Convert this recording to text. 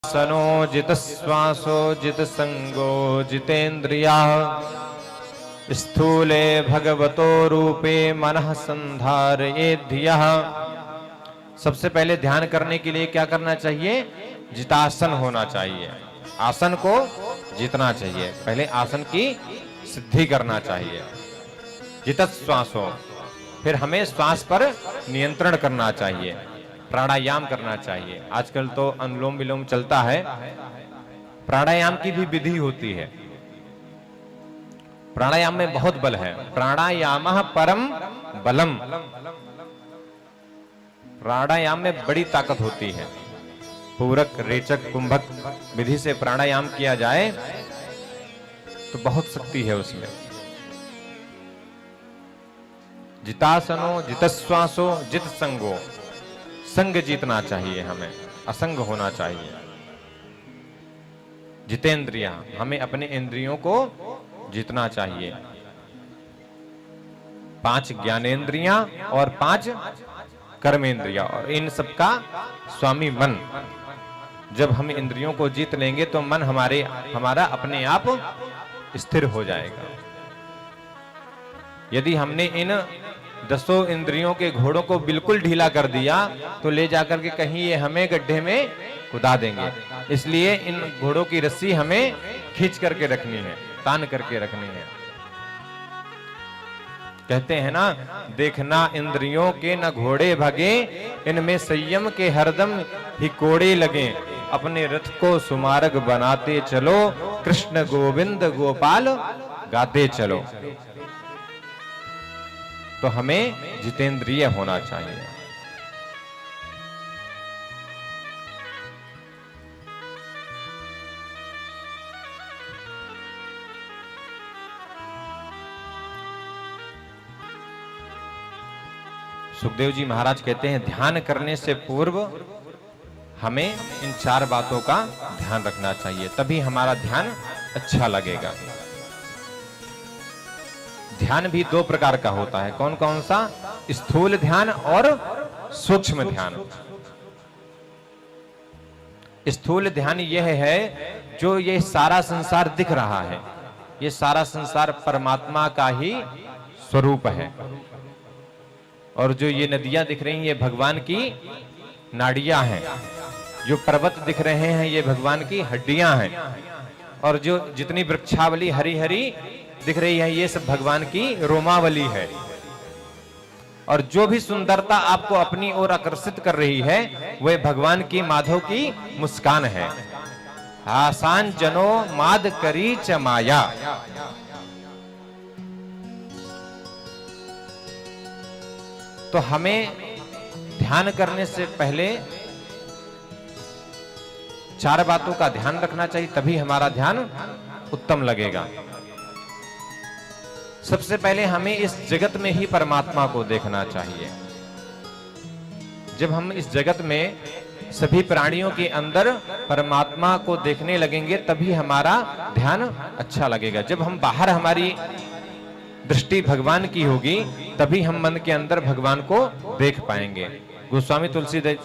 सनो जित श्वासो जित संगो जितेन्द्रिया स्थूले भगवतो रूपे मनः संधारयेद्धियः। सबसे पहले ध्यान करने के लिए क्या करना चाहिए? जितासन होना चाहिए। आसन को जीतना चाहिए। पहले आसन की सिद्धि करना चाहिए। जितत श्वासो, फिर हमें श्वास पर नियंत्रण करना चाहिए। प्राणायाम करना चाहिए। आजकल तो अनुलोम विलोम चलता है, प्राणायाम की भी विधि होती है। प्राणायाम में बहुत बल है। प्राणायामः परम बलम। प्राणायाम में बड़ी ताकत होती है। पूरक, रेचक, कुंभक विधि से प्राणायाम किया जाए तो बहुत शक्ति है उसमें। जितासनो जितश्वासो जित संगो, संग जीतना चाहिए हमें, असंग होना चाहिए। जितेंद्रिया, हमें अपने इंद्रियों को जीतना चाहिए। 5 ज्ञानेंद्रियां और 5 कर्मेंद्रियां, और इन सबका स्वामी मन। जब हम इंद्रियों को जीत लेंगे तो मन हमारा अपने आप स्थिर हो जाएगा। यदि हमने इन 10 इंद्रियों के घोड़ों को बिल्कुल ढीला कर दिया तो ले जाकर के कहीं ये हमें गड्ढे में कुदा देंगे। इसलिए इन घोड़ों की रस्सी हमें खींच करके रखनी है, तान करके रखनी है। कहते हैं ना, देखना इंद्रियों के न घोड़े भगे, इनमें संयम के हरदम ही कोड़े लगे। अपने रथ को सुमार्ग बनाते चलो, कृष्ण गोविंद गोपाल गाते चलो। तो हमें जितेंद्रिय होना चाहिए। सुखदेव जी महाराज कहते हैं, ध्यान करने से पूर्व हमें इन 4 बातों का ध्यान रखना चाहिए, तभी हमारा ध्यान अच्छा लगेगा। ध्यान भी 2 प्रकार का होता है। कौन कौन सा? स्थूल ध्यान और सूक्ष्म ध्यान। स्थूल ध्यान यह है जो ये सारा संसार दिख रहा है, ये सारा संसार परमात्मा का ही स्वरूप है। और जो ये नदियां दिख रही हैं ये भगवान की नाड़ियां हैं। जो पर्वत दिख रहे हैं ये भगवान की हड्डियां हैं। और जो जितनी वृक्षावली हरी हरी दिख रही है ये सब भगवान की रोमावली है। और जो भी सुंदरता आपको अपनी ओर आकर्षित कर रही है वह भगवान की माधव की मुस्कान है। आसान जनो माद करी च माया। तो हमें ध्यान करने से पहले 4 बातों का ध्यान रखना चाहिए, तभी हमारा ध्यान उत्तम लगेगा। सबसे पहले हमें इस जगत में ही परमात्मा को देखना चाहिए। जब हम इस जगत में सभी प्राणियों के अंदर परमात्मा को देखने लगेंगे तभी हमारा ध्यान अच्छा लगेगा। जब हम बाहर हमारी दृष्टि भगवान की होगी तभी हम मन के अंदर भगवान को देख पाएंगे। गोस्वामी तुलसीदास